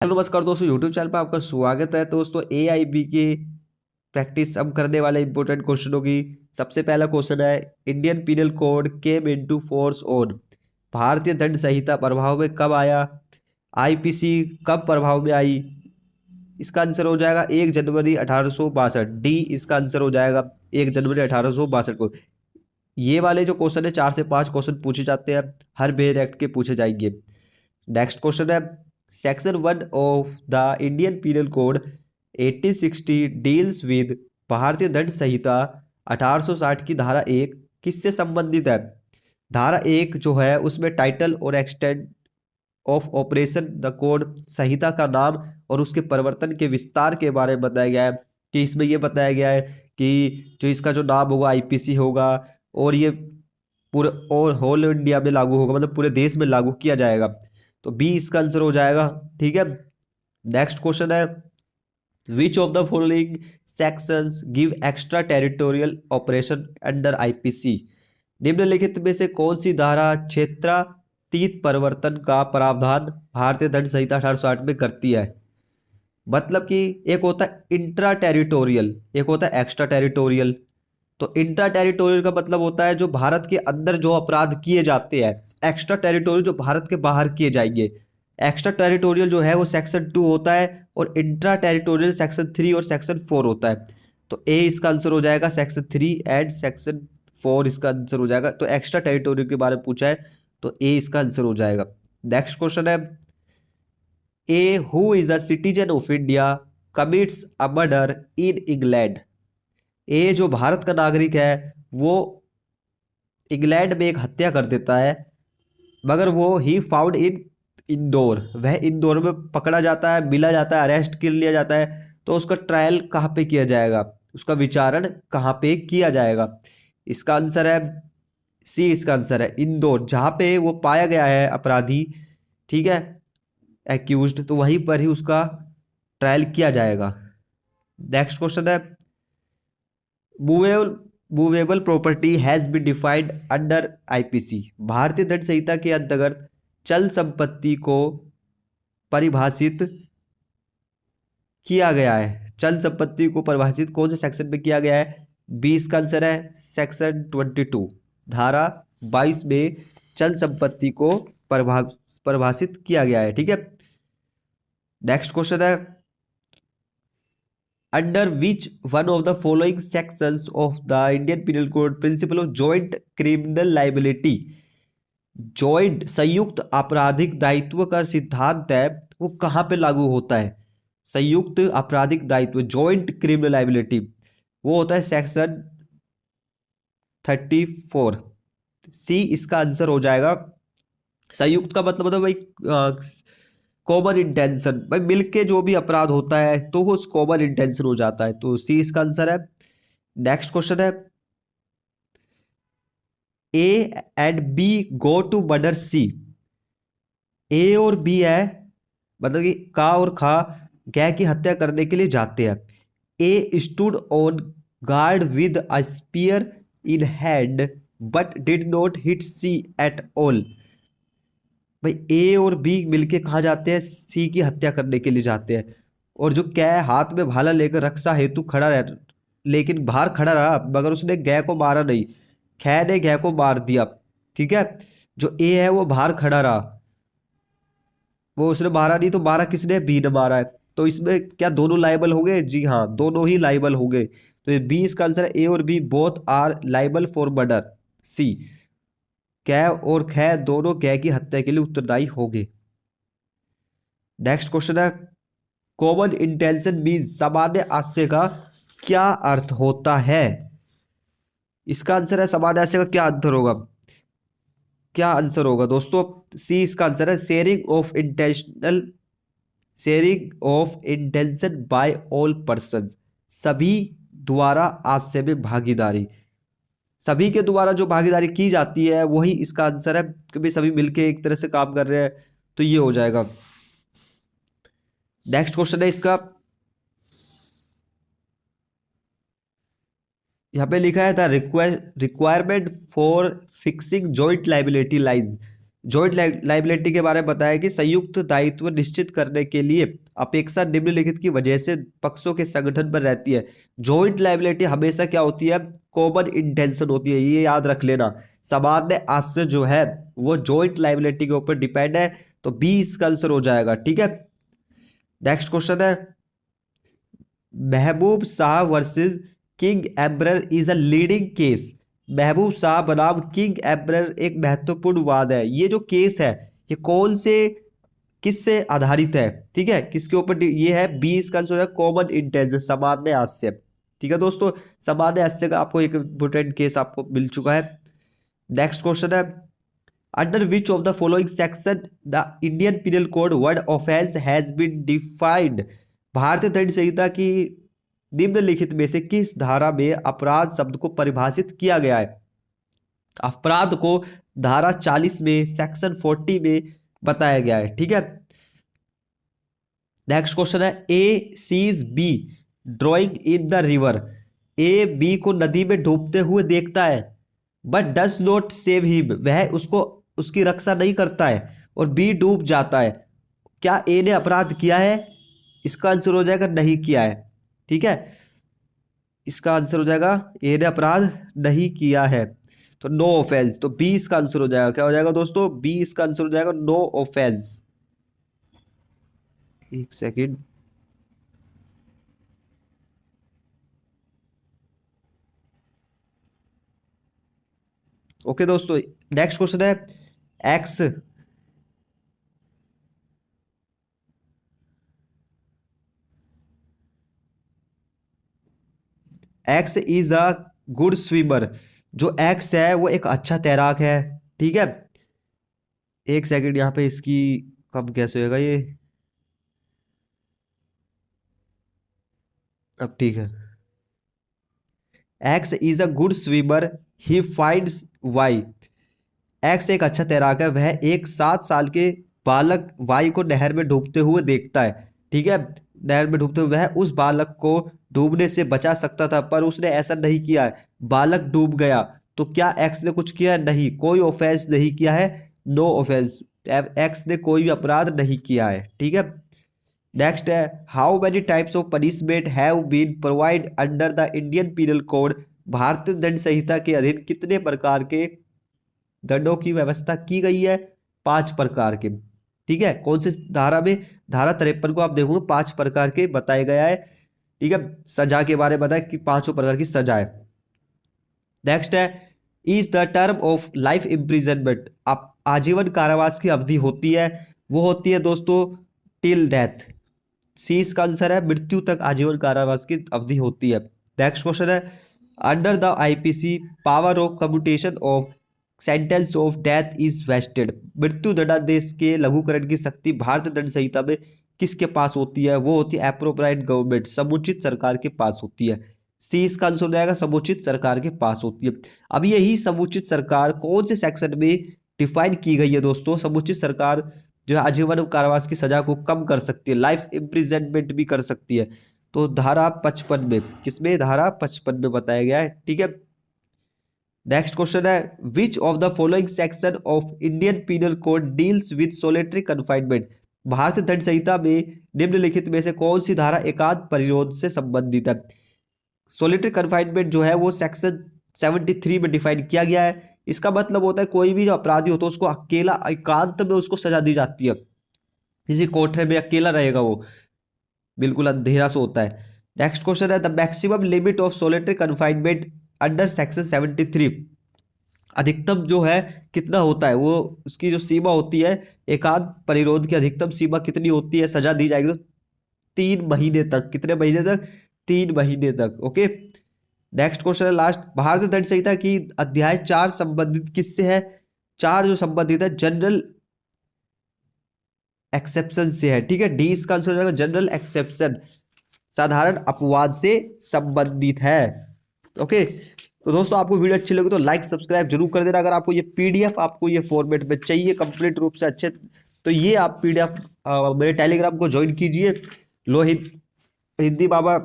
Hello नमस्कार दोस्तों, YouTube channel पर आपका स्वागत है। दोस्तों एआईबी की प्रैक्टिस हम करने वाले इंपॉर्टेंट क्वेश्चनों की। सबसे पहला क्वेश्चन है, Indian penal code came into force on, भारतीय दंड संहिता प्रभाव में कब आया? आईपीसी कब प्रभाव में आई? इसका आंसर हो जाएगा 1 जनवरी 1862। डी इसका आंसर हो जाएगा 1 जनवरी 1862 को। ये वाले जो क्वेश्चन है 4 से 5 क्वेश्चन पूछे जाते हैं, हर बेर एक्ट के पूछे जाएंगे। नेक्स्ट क्वेश्चन है, section 1 of the Indian penal code 1860 deals with, भारतीय दंड संहिता 1860 की धारा 1 किससे संबंधित है? धारा 1 जो है उसमें टाइटल और extent of operation the code, संहिता का नाम और उसके परिवर्तन के विस्तार के बारे में बताया गया है। कि इसमें यह बताया गया है कि जो इसका जो नाम होगा आईपीसी होगा और ये पूरे और होल इंडिया में लागू होगा, मतलब पूरे देश में लागू किया जाएगा। तो बी इसका आंसर हो जाएगा। ठीक है। नेक्स्ट क्वेश्चन है, which of the following sections give extra territorial operation under IPC? निम्नलिखित में से कौन सी धारा क्षेत्रातीत परिवर्तन का प्रावधान भारतीय दंड संहिता 1860 में करती है? मतलब कि एक होता है इंट्रा टेरिटोरियल, एक होता है एक्स्ट्रा टेरिटोरियल। तो इंट्रा टेरिटोरियल का मतलब होता है जो भारत के अंदर जो अपराध किए जाते हैं। एक्स्ट्रा टेरिटोरियल जो भारत के बाहर किए जाएंगे। एक्स्ट्रा टेरिटोरियल जो है वो सेक्शन 2 होता है और इंट्रा टेरिटोरियल सेक्शन 3 और सेक्शन 4 होता है। तो ए इसका आंसर हो जाएगा सेक्शन 3 एंड सेक्शन 4 इसका आंसर हो जाएगा। तो एक्स्ट्रा टेरिटोरियल के बारे में पूछा है तो ए इसका आंसर हो जाएगा। नेक्स्ट क्वेश्चन है, A who is a citizen of India commits a murder in England. A जो भारत का नागरिक है वो इंग्लैंड में एक हत्या कर देता है, मगर वो ही फाउंड इन इंदौर, वह इंदौर में पकड़ा जाता है, मिला जाता है, अरेस्ट कर लिया जाता है। तो उसका ट्रायल कहाँ पे किया जाएगा, उसका विचारण कहाँ पे किया जाएगा? इसका आंसर है सी, इसका आंसर है इंदौर, जहाँ पे वो पाया गया है अपराधी। ठीक है, एक्यूज्ड, तो वहीं पर ही उसका ट्रायल किया जाएगा। नेक्स्ट क्वेश्चन है, movable movable property has been defined under IPC. भारतीय दंड संहिता के अंतर्गत चल संपत्ति को परिभाषित किया गया है। चल संपत्ति को परिभाषित कौन से सेक्शन में किया गया है? 20 का आंसर है सेक्शन 22, धारा 22 में चल संपत्ति को परिभाषित किया गया है। ठीक है। नेक्स्ट क्वेश्चन है, under which one of the following sections of the Indian penal code principle of joint criminal liability, joint संयुक्त आपराधिक दायित्व का सिद्धांत है वो कहाँ पे लागू होता है? संयुक्त आपराधिक दायित्व, जॉइंट क्रिमिनल लाइबिलिटी, वो होता है सेक्शन 34। सी इसका आंसर हो जाएगा। संयुक्त का मतलब होता है भाई कॉमन इंटेंशन, भाई मिलके जो भी अपराध होता है तो वो कॉमन इंटेंशन हो जाता है। तो सी इसका आंसर है। नेक्स्ट क्वेश्चन है, A and B go to murder C. A और बी है, मतलब कि का और खा गै की हत्या करने के लिए जाते हैं। A stood on guard with a spear in hand but did not hit C at all. भाई ए और बी मिलके कहाँ जाते हैं? सी की हत्या करने के लिए जाते हैं। और जो कै हाथ में भाला लेकर रक्षा हेतु खड़ा रह, लेकिन बाहर खड़ा रहा, मगर उसने गै को मारा नहीं, कै ने गै को मार दिया। ठीक है। जो ए है वो बाहर खड़ा रहा, वो उसने मारा नहीं, तो मारा किसने? बी ने मारा है। तो इसमें क्या दोनों लाइबल हो गए? जी हाँ, दोनों ही लाइबल हो गए। तो ये बी इसका आंसर है। ए और B both are liable for murder. C, कै और खै दोनों कै की हत्या के लिए उत्तरदायी होंगे। नेक्स्ट क्वेश्चन है, कॉमन इंटेंशन मीन सामान्य आशय का क्या अर्थ होता है? इसका आंसर है सामान्य आशय का क्या आंसर होगा? क्या आंसर होगा दोस्तों? सी इसका आंसर है sharing of intention by all person, सभी द्वारा आशय में भागीदारी, सभी के द्वारा जो भागीदारी की जाती है वही इसका आंसर है। कि सभी मिलके एक तरह से काम कर रहे हैं, तो ये हो जाएगा। नेक्स्ट क्वेश्चन है इसका, यहाँ पे लिखा है the requirement for fixing joint liability lies. Joint liability के बारे में बताया कि संयुक्त दायित्व निश्चित करने के लिए अपेक्षा निम्नलिखित की वजह से पक्षों के संगठन पर रहती है। जॉइंट लाइबिलिटी हमेशा क्या होती है, कॉमन इंटेंशन होती है, ये याद रख लेना। सामान्य आश्रय जो है वो जॉइंट लाइबिलिटी के ऊपर डिपेंड है, तो बी इसका आंसर हो जाएगा। ठीक है, नेक्स्ट क्वेश्चन है, महबूब Shah versus king emperor is a leading case. महबूब शाह बनाम किंग एम्परर एक महत्वपूर्ण वाद है। ये जो केस है ये कौन से किससे आधारित है, ठीक है, किसके ऊपर, ये है बी इसका आंसर है कॉमन इंटेंशन, सामान्य हास्य। ठीक है दोस्तों, सामान्य हास्य का आपको एक इंपोर्टेंट केस आपको मिल चुका है। नेक्स्ट क्वेश्चन है, under which of the following section the Indian penal code word offence has been defined. भारतीय दंड संहिता की निम्नलिखित में से किस धारा में अपराध शब्द को परिभाषित किया गया है। अपराध को धारा 40 में सेक्शन 40 में बताया गया है। ठीक है, नेक्स्ट क्वेश्चन है, A sees B drowning in the river. A B को नदी में डूबते हुए देखता है but does not save him, वह उसको उसकी रक्षा नहीं करता है और बी डूब जाता है। क्या ए ने अपराध किया है? इसका आंसर हो जाएगा नहीं किया है। ठीक है, इसका आंसर हो जाएगा ए ने अपराध नहीं किया है, तो नो ऑफेंस। तो बी इसका आंसर हो जाएगा, क्या हो जाएगा दोस्तों, बी इसका आंसर हो जाएगा नो ऑफेंस। एक सेकेंड, ओके दोस्तों, नेक्स्ट क्वेश्चन है, x x is a good swimmer. जो एक्स है वो एक अच्छा तैराक है। ठीक है, एक सेकंड, यहाँ पे इसकी कब कैसे होएगा ये, अब ठीक है। X is a good swimmer he finds Y. X एक अच्छा तैराक है, वह एक 7 साल के बालक वाई को नहर में डूबते हुए देखता है। ठीक है, नहर में डूबते हुए वह उस बालक को डूबने से बचा सकता था पर उसने ऐसा नहीं किया है, बालक डूब गया। तो क्या एक्स ने कुछ किया है? नहीं, कोई ऑफेंस नहीं किया है, नो ऑफेंस, एक्स ने कोई भी अपराध नहीं किया है। ठीक है, नेक्स्ट है, how many types of punishment have been provide under the Indian penal code. भारतीय दंड संहिता के अधीन कितने प्रकार के दंडों की व्यवस्था की गई है? 5 प्रकार के। ठीक है, कौन से धारा में? धारा 53 को आप देखोगे 5 प्रकार के बताया गया है। ठीक है, सजा के बारे में बताया कि 5 प्रकार की सजा है। नेक्स्ट है, is the term of life imprisonment. आप आजीवन कारावास की अवधि होती है, वो होती है दोस्तों टिल डेथ। सी इसका आंसर है, मृत्यु तक आजीवन कारावास की अवधि होती है। नेक्स्ट क्वेश्चन है, under the IPC power of commutation of sentence of death is vested. मृत्यु दंडादेश के लघुकरण की शक्ति भारतीय दंड संहिता में किसके पास होती है? वो होती है एप्रोप्राइट गवर्नमेंट, समुचित सरकार के पास होती है। सी इसका आंसर हो जाएगा, समुचित सरकार के पास होती है। अब यही समुचित सरकार कौन से सेक्शन में डिफाइन की गई है दोस्तों? समुचित सरकार जो है आजीवन कारावास की सजा को कम कर सकती है, लाइफ इम्प्रिजनमेंट भी कर सकती है। तो धारा 55 में, किसमें? धारा 55 में बताया गया है। ठीक है, नेक्स्ट क्वेश्चन है, which of the following section of Indian penal code deals with solitary confinement. भारतीय दंड संहिता में निम्नलिखित में से कौन सी धारा एकांत परिरोध से संबंधित है? सोलिटरी कन्फाइनमेंट जो है वो सेक्शन 73 में डिफाइन किया गया है। इसका मतलब होता है कोई भी जो अपराधी होता है उसको अकेला एकांत में उसको सजा दी जाती है, किसी कोठरे में अकेला रहेगा वो, बिल्कुल अंधेरा से होता है। नेक्स्ट क्वेश्चन है, the maximum limit of solitary confinement under section 73। अधिकतम जो है कितना होता है, वो उसकी जो सीमा होती है, एकांत परिरोध की अधिकतम सीमा कितनी होती है सजा दी जाएगी? तो 3 महीने तक। कितने महीने तक? 3 महीने तक। ओके, नेक्स्ट क्वेश्चन है लास्ट, भारतीय दंड संहिता की अध्याय 4 संबंधित किससे है? 4 जो संबंधित है जनरल एक्सेप्शन से है। ठीक है, डी इसका आंसर हो जाएगा, जनरल एक्सेप्शन, साधारण अपवाद से संबंधित है। ओके, तो दोस्तों आपको वीडियो अच्छी लगी तो लाइक सब्सक्राइब जरूर कर देना। अगर आपको ये पीडीएफ आपको ये फॉर्मेट में चाहिए कंप्लीट रूप से अच्छे, तो ये आप पीडीएफ मेरे टेलीग्राम को ज्वाइन कीजिए, लो हिंदी बाबा